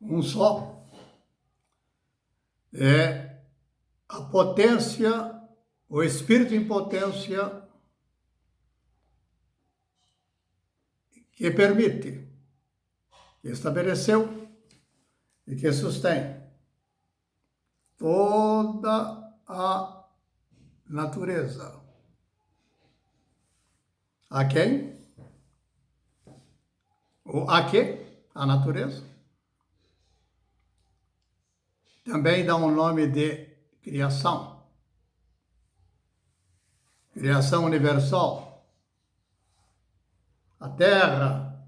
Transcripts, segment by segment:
um só, é a potência, o espírito em potência que permite, que estabeleceu e que sustém toda a natureza. A quem? A que? A natureza. Também dá um nome de criação. Criação universal. A Terra,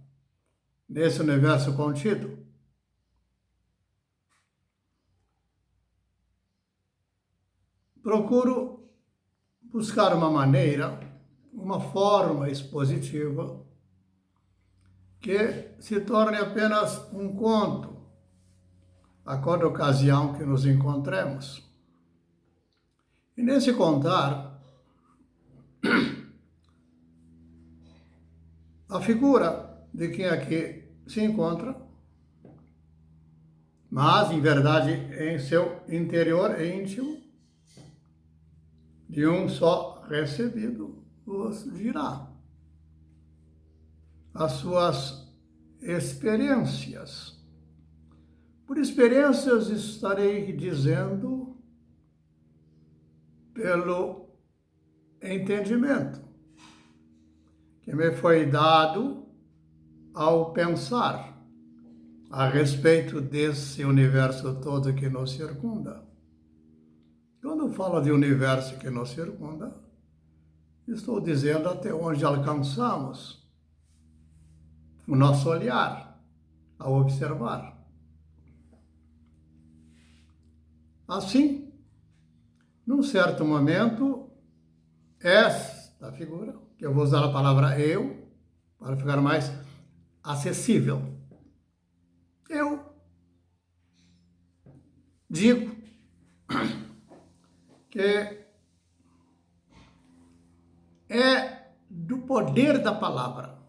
nesse universo contido. Procuro buscar uma maneira, uma forma expositiva que se torne apenas um conto a cada ocasião que nos encontremos. E nesse contar, a figura de quem aqui se encontra, mas, em verdade, em seu interior íntimo, de um só recebido, vos dirá as suas experiências. Por experiências estarei dizendo pelo entendimento que me foi dado ao pensar a respeito desse universo todo que nos circunda. Quando eu falo de universo que nos circunda, estou dizendo até onde alcançamos o nosso olhar ao observar. Assim, num certo momento, esta figura, que eu vou usar a palavra eu, para ficar mais acessível, eu digo que é do poder da palavra.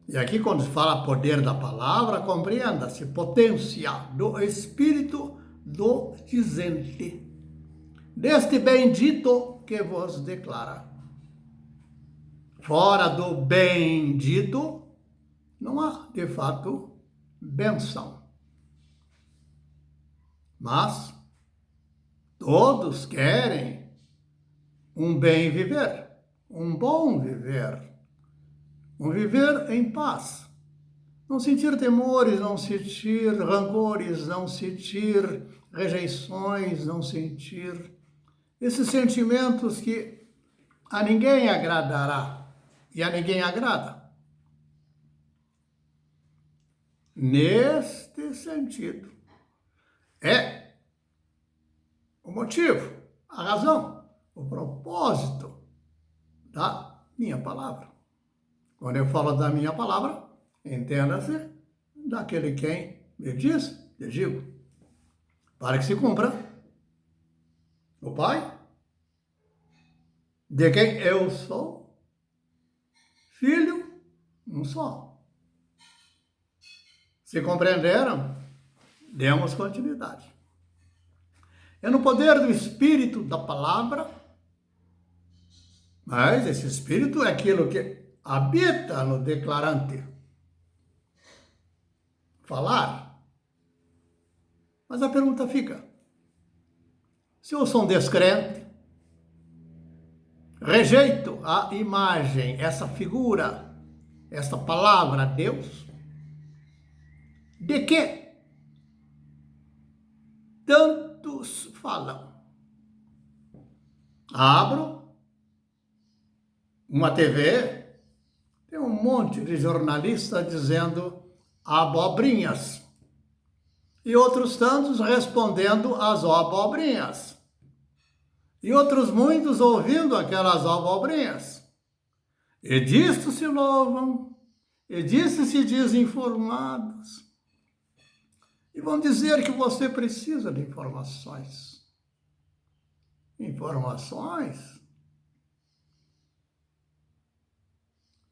E aqui, quando se fala poder da palavra, compreenda-se potência do Espírito do dizente, deste bendito que vos declara. Fora do bendito, não há, de fato, benção. Mas todos querem um bem viver, um bom viver, um viver em paz. Não sentir temores, não sentir rancores, não sentir rejeições, não sentir esses sentimentos que a ninguém agradará e a ninguém agrada. Neste sentido, é o motivo, a razão, o propósito da minha palavra. Quando eu falo da minha palavra, entenda-se daquele quem me diz, eu digo, para que se cumpra o Pai, de quem eu sou, filho, um só. Se compreenderam? Demos continuidade. É no poder do Espírito da palavra, mas esse Espírito é aquilo que habita no declarante. Falar. Mas a pergunta fica: se eu sou um descrente, rejeito a imagem, essa figura, essa palavra, Deus, de que tantos falam? Abro uma TV, tem um monte de jornalistas dizendo abobrinhas. E outros tantos respondendo às abobrinhas. E outros muitos ouvindo aquelas abobrinhas. E disto se louvam, e disso se desinformados. E vão dizer que você precisa de informações. Informações?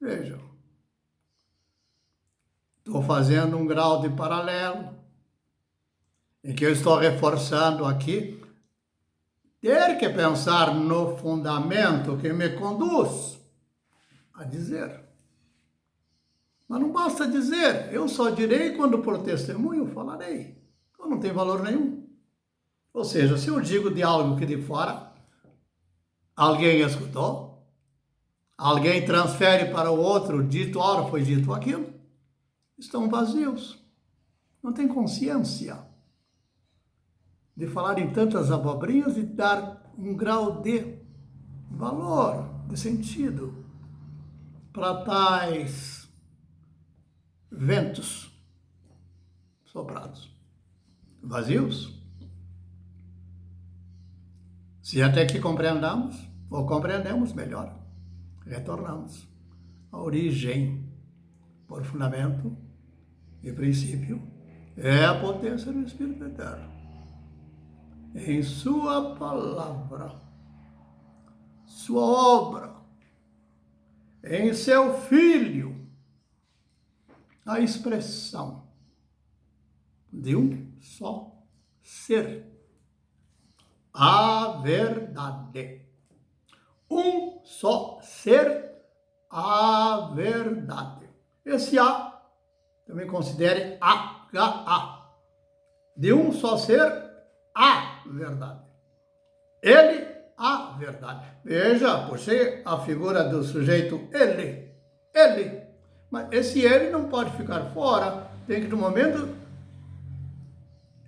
Vejam, estou fazendo um grau de paralelo em que eu estou reforçando aqui, ter que pensar no fundamento que me conduz a dizer. Mas não basta dizer, eu só direi quando por testemunho falarei. Então não tem valor nenhum. Ou seja, se eu digo de algo que de fora, alguém escutou, alguém transfere para o outro, dito ora foi dito aquilo, estão vazios. Não tem consciência de falar em tantas abobrinhas e dar um grau de valor, de sentido para tais ventos soprados, vazios. Se até que compreendamos, ou compreendemos melhor, retornamos à origem, por fundamento e princípio, é a potência do Espírito Eterno. Em sua palavra, sua obra, em seu Filho, a expressão de um só ser, a verdade. Um só ser, a verdade. Esse A, também considere HA. De um só ser, a verdade. Ele, a verdade. Veja, puxei a figura do sujeito ele. Ele. Mas esse ele não pode ficar fora. Tem que, no momento,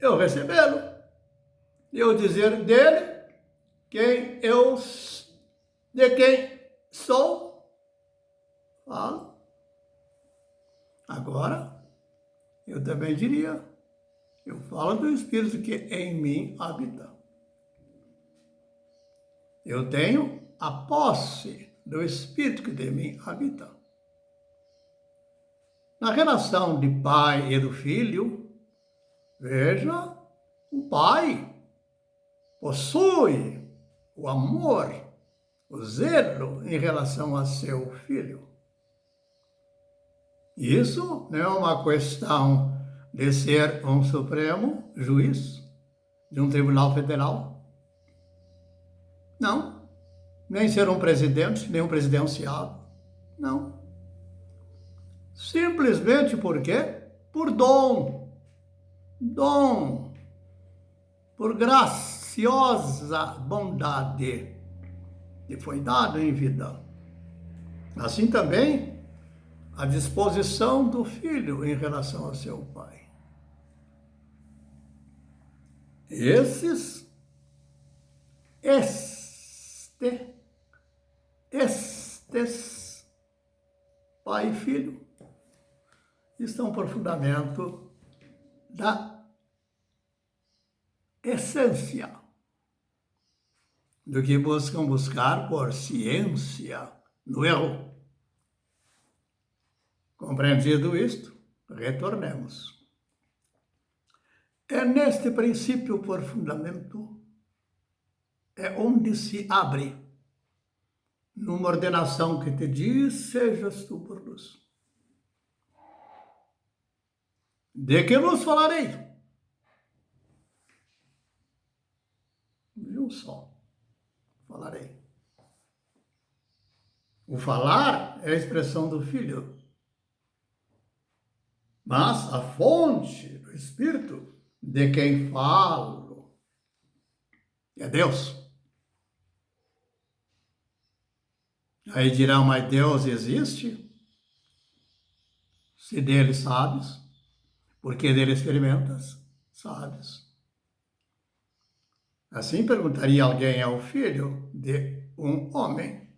eu recebê-lo. Eu dizer dele de quem sou, falo. Agora, eu também diria, eu falo do Espírito que em mim habita. Eu tenho a posse do Espírito que em mim habita. Na relação de pai e do filho, veja, o pai possui o amor, o zelo em relação a seu filho. Isso não é uma questão de ser um supremo juiz de um tribunal federal. Não. Nem ser um presidente, nem um presidenciável. Não. Simplesmente por quê? Por dom. Dom. Por graciosa bondade que foi dado em vida. Assim também a disposição do filho em relação a seu pai. Estes pai e filho estão por fundamento da essência do que buscar por ciência no erro. Compreendido isto, retornemos. É neste princípio por fundamento, é onde se abre, numa ordenação que te diz, sejas tu por luz. De que luz falarei? De um só falarei. O falar é a expressão do Filho. Mas a fonte do Espírito de quem falo é Deus. Aí dirão, mas Deus existe? Se dele sabes, porque dele experimentas, sabes. Assim perguntaria alguém ao filho de um homem,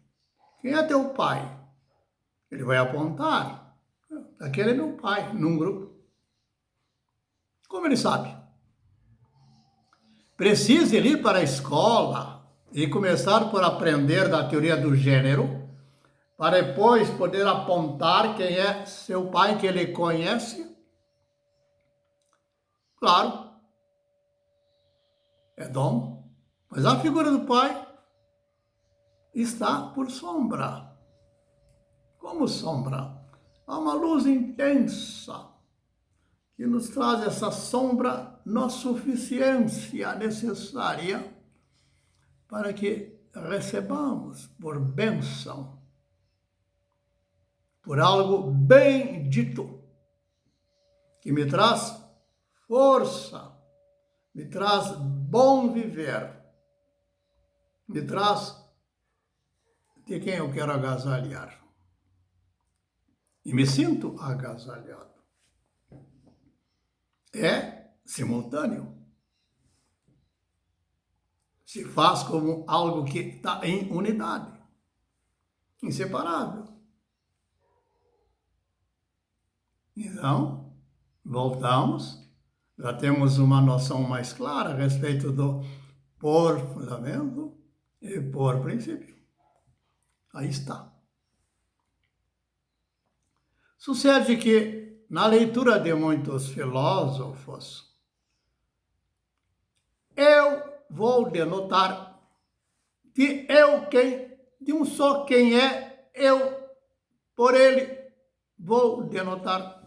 quem é teu pai? Ele vai apontar, aquele é meu pai, num grupo. Como ele sabe? Precisa ele ir para a escola e começar por aprender da teoria do gênero, para depois poder apontar quem é seu pai que ele conhece? Claro, é dom, mas a figura do pai está por sombra. Como sombra? Há uma luz intensa que nos traz essa sombra na suficiência necessária para que recebamos por bênção, por algo bem dito, que me traz força, me traz bom viver, me traz de quem eu quero agasalhar. E me sinto agasalhado. É simultâneo. Se faz como algo que está em unidade, inseparável. Então, voltamos, já temos uma noção mais clara a respeito do por fundamento e por princípio. Aí está. Sucede que, na leitura de muitos filósofos, eu vou denotar que eu quem, de um só quem é, eu, por ele, vou denotar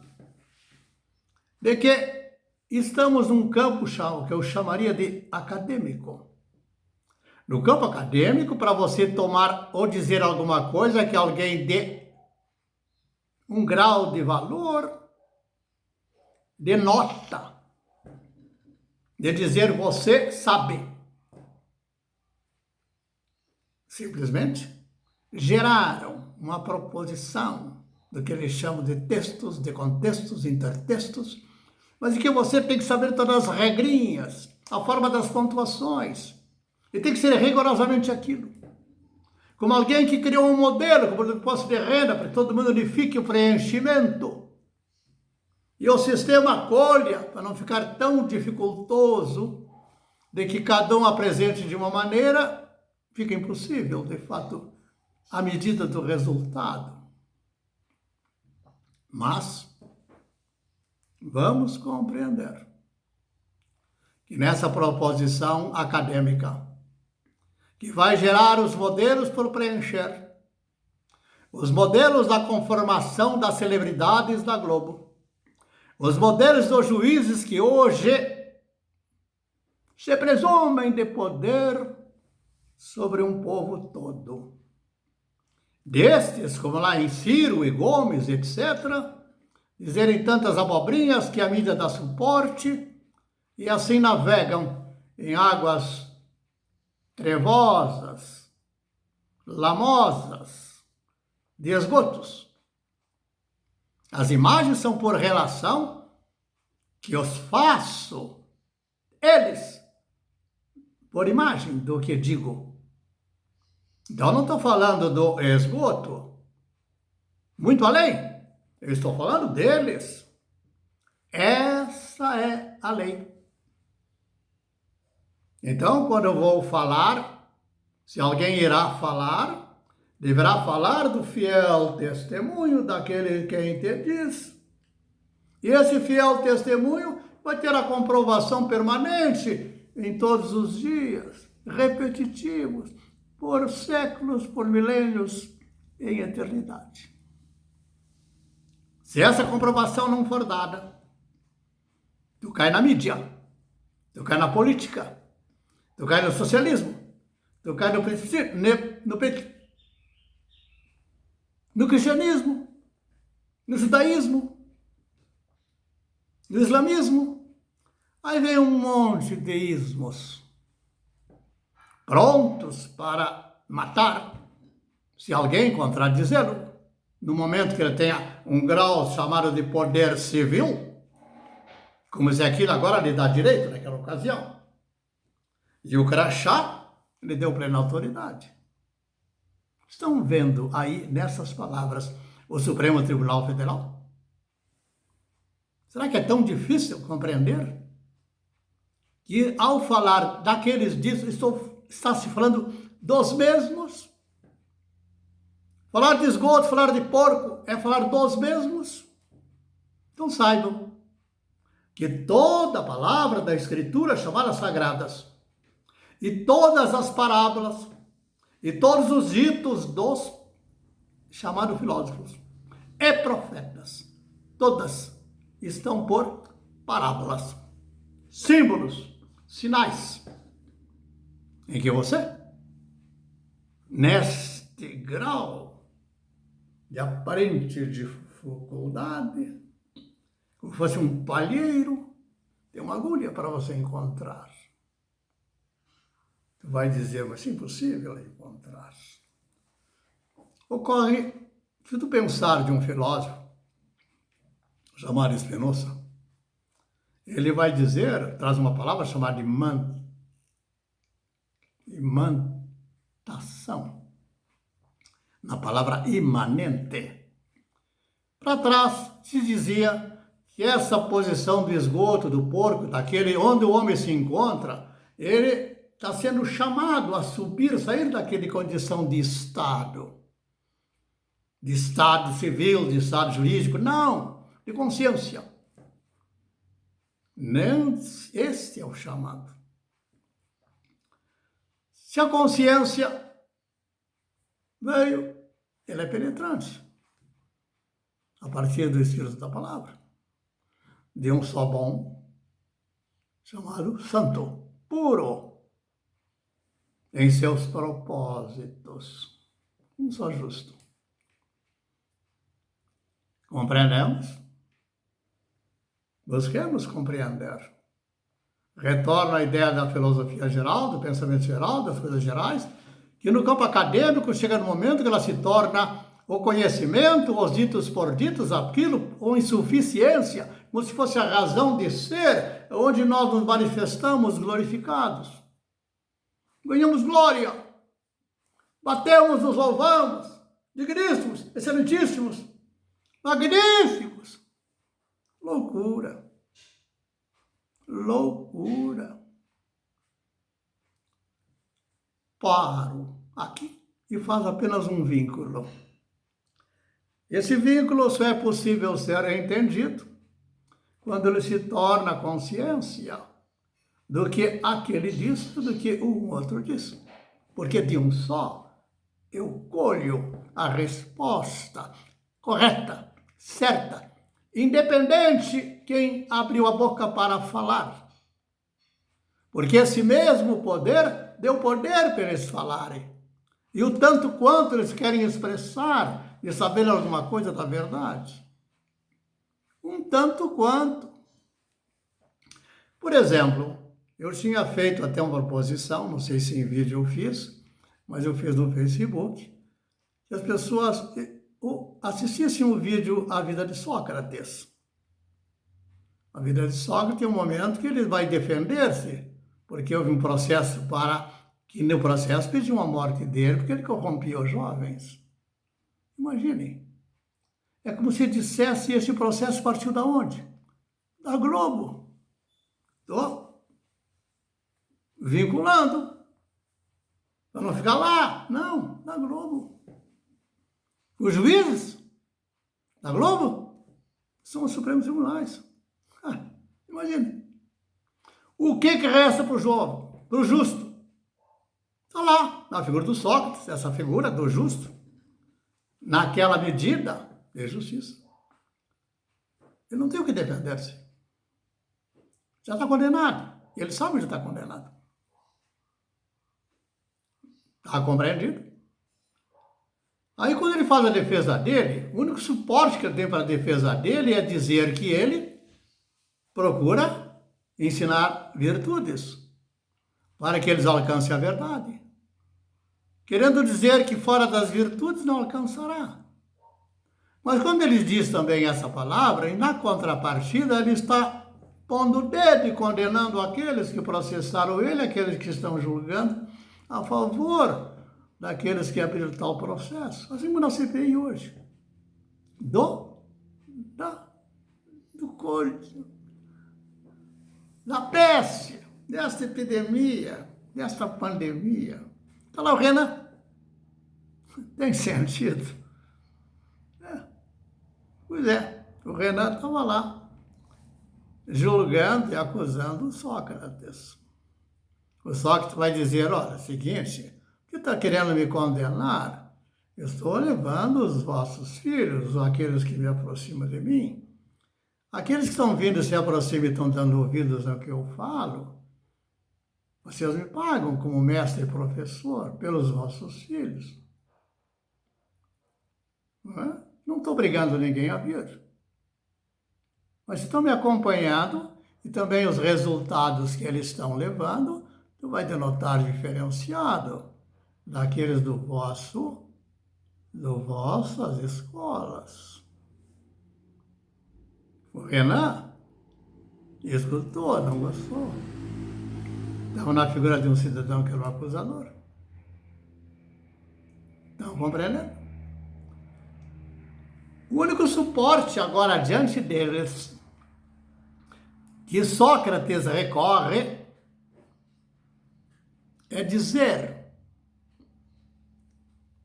de que estamos num campo que eu chamaria de acadêmico. No campo acadêmico, para você tomar ou dizer alguma coisa que alguém dê um grau de valor, de nota, de dizer você sabe. Simplesmente geraram uma proposição do que eles chamam de textos, de contextos, intertextos, mas em que você tem que saber todas as regrinhas, a forma das pontuações, e tem que ser rigorosamente aquilo. Como alguém que criou um modelo, como o imposto de renda, para que todo mundo unifique o preenchimento. E o sistema acolha, para não ficar tão dificultoso, de que cada um apresente de uma maneira, fica impossível, de fato, à medida do resultado. Mas vamos compreender que nessa proposição acadêmica, que vai gerar os modelos por preencher, os modelos da conformação das celebridades da Globo, os modelos dos juízes que hoje se presumem de poder sobre um povo todo. Destes, como lá em Ciro e Gomes, etc., dizerem tantas abobrinhas que a mídia dá suporte e assim navegam em águas trevosas, lamosas, de esgotos. As imagens são por relação que os faço, eles, por imagem do que digo. Então, não estou falando do esgoto, muito além, eu estou falando deles. Essa é a lei. Então, quando eu vou falar, se alguém irá falar, deverá falar do fiel testemunho daquele quem te diz. E esse fiel testemunho vai ter a comprovação permanente em todos os dias, repetitivos, por séculos, por milênios, em eternidade. Se essa comprovação não for dada, tu cai na mídia, tu cai na política, tu cai no socialismo, tu cai no cristianismo, no judaísmo, no islamismo. Aí vem um monte de ismos prontos para matar, se alguém contradizê-lo, no momento que ele tenha um grau chamado de poder civil, como se aquilo agora lhe dá direito naquela ocasião. E o crachá lhe deu plena autoridade. Estão vendo aí, nessas palavras, o Supremo Tribunal Federal? Será que é tão difícil compreender que, ao falar daqueles disso, está se falando dos mesmos? Falar de esgoto, falar de porco, é falar dos mesmos? Então saibam que toda a palavra da Escritura, chamadas sagradas, e todas as parábolas, e todos os ditos dos chamados filósofos e profetas, todas estão por parábolas, símbolos, sinais, em que você, neste grau de aparente dificuldade, como fosse um palheiro, tem uma agulha para você encontrar. Tu vai dizer, mas é impossível encontrar. Ocorre, se tu pensar de um filósofo, chamado Spinoza, ele vai dizer, traz uma palavra chamada imantação, na palavra imanente. Para trás se dizia que essa posição do esgoto, do porco, daquele onde o homem se encontra, ele está sendo chamado a subir, sair daquele condição de Estado civil, de Estado jurídico, não, de consciência. Este é o chamado. Se a consciência veio, ela é penetrante, a partir do Espírito da Palavra, de um só bom, chamado Santo, puro, em seus propósitos, um só justo. Compreendemos? Busquemos compreender. Retorno à ideia da filosofia geral, do pensamento geral, das coisas gerais, que no campo acadêmico chega no momento que ela se torna o conhecimento, os ditos por ditos, aquilo, ou insuficiência, como se fosse a razão de ser, onde nós nos manifestamos glorificados. Ganhamos glória, batemos, nos louvamos, digníssimos, excelentíssimos, magníficos. Loucura. Loucura. Paro aqui e faço apenas um vínculo. Esse vínculo só é possível ser entendido quando ele se torna consciência do que aquele diz e do que o outro diz. Porque de um só eu colho a resposta correta, certa, independente quem abriu a boca para falar. Porque esse mesmo poder deu poder para eles falarem. E o tanto quanto eles querem expressar e saber alguma coisa da verdade. Um tanto quanto. Por exemplo, eu tinha feito até uma proposição, não sei se em vídeo eu fiz, mas eu fiz no Facebook, que as pessoas assistissem o vídeo A Vida de Sócrates. A vida de Sócrates tem um momento que ele vai defender-se, porque houve um processo que no processo pediu a morte dele, porque ele corrompia os jovens. Imaginem. É como se dissesse, esse processo partiu da onde? Da Globo. Estou vinculando. Para não ficar lá. Não, da Globo. Os juízes da Globo são os Supremos Tribunais. Imagine. O que resta para o jovem, para o justo? Está lá, na figura do Sócrates, essa figura do justo, naquela medida de justiça. Ele não tem o que defender-se. Já está condenado. Ele sabe que já está condenado. Está compreendido? Aí, quando ele faz a defesa dele, o único suporte que ele tem para a defesa dele é dizer que ele procura ensinar virtudes para que eles alcancem a verdade. Querendo dizer que fora das virtudes não alcançará. Mas quando ele diz também essa palavra, e na contrapartida ele está pondo o dedo e condenando aqueles que processaram ele, aqueles que estão julgando a favor daqueles que abriram tal processo. Assim como na CPI hoje. Da peste, desta epidemia, desta pandemia. Está lá o Renan. Tem sentido. Pois é, o Renan estava lá, julgando e acusando o Sócrates. O Sócrates vai dizer, olha, é o seguinte, que está querendo me condenar? Eu estou levando os vossos filhos, aqueles que me aproximam de mim, Aqueles que estão vindo, se aproximam e estão dando ouvidos ao que eu falo, vocês me pagam como mestre e professor pelos vossos filhos. Não estou obrigando ninguém a vir. Mas estão me acompanhando e também os resultados que eles estão levando, tu vai denotar diferenciado daqueles do vossas escolas. O Renan escutou, não gostou. Estava na figura de um cidadão que era um acusador. Estão compreendendo? O único suporte agora diante deles que Sócrates recorre é dizer: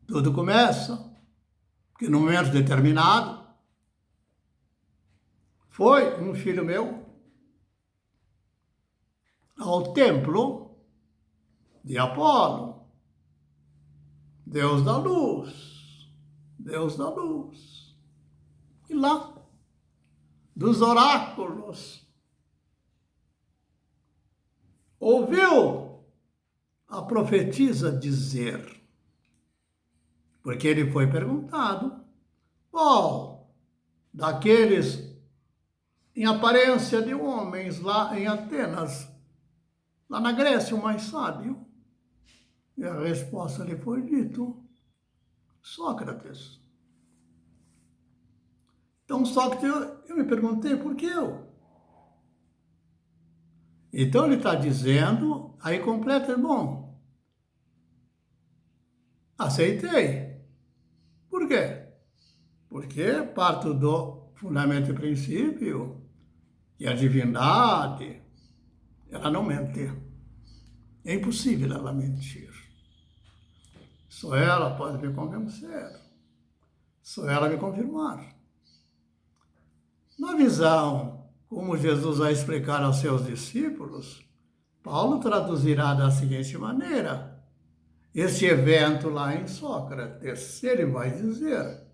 tudo começa que num momento determinado foi um filho meu ao templo de Apolo, Deus da luz, Deus da luz. E lá, dos oráculos, ouviu a profetisa dizer, porque ele foi perguntado, qual daqueles em aparência de homens lá em Atenas, lá na Grécia, o mais sábio? E a resposta lhe foi dito, Sócrates. Então, Sócrates, eu me perguntei, por que eu? Então, ele está dizendo, aí completa, bom, aceitei. Por quê? Porque parto do fundamento e princípio que a divindade, ela não mente. É impossível ela mentir. Só ela pode me convencer. Só ela me confirmar. Na visão, como Jesus vai explicar aos seus discípulos, Paulo traduzirá da seguinte maneira: esse evento lá em Sócrates, ele vai dizer,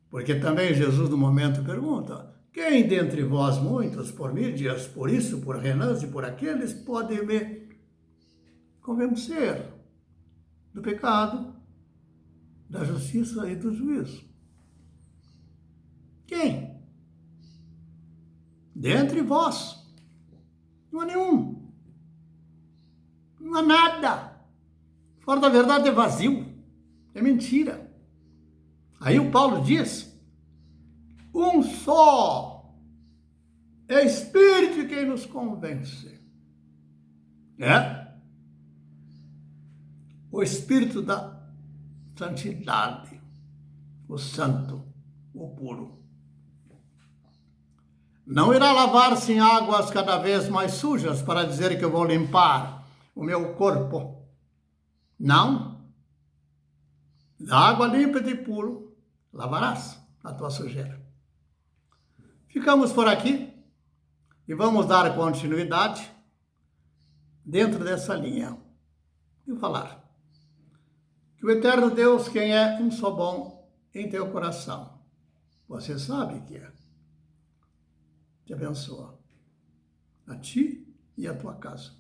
porque também Jesus no momento pergunta, quem dentre vós muitos, por mídias, por isso, por Renan e por aqueles, pode me convencer do pecado, da justiça e do juízo? Quem? Dentre vós, não há nenhum, não há nada. Fora da verdade é vazio, é mentira. Aí o Paulo diz, um só é Espírito quem nos convence. É o Espírito da santidade, o santo, o puro. Não irá lavar-se em águas cada vez mais sujas para dizer que eu vou limpar o meu corpo. Não. Da água límpida e puro lavarás a tua sujeira. Ficamos por aqui e vamos dar continuidade dentro dessa linha e falar que o eterno Deus, quem é um só bom em teu coração, você sabe que é. Te abençoa, a ti e a tua casa.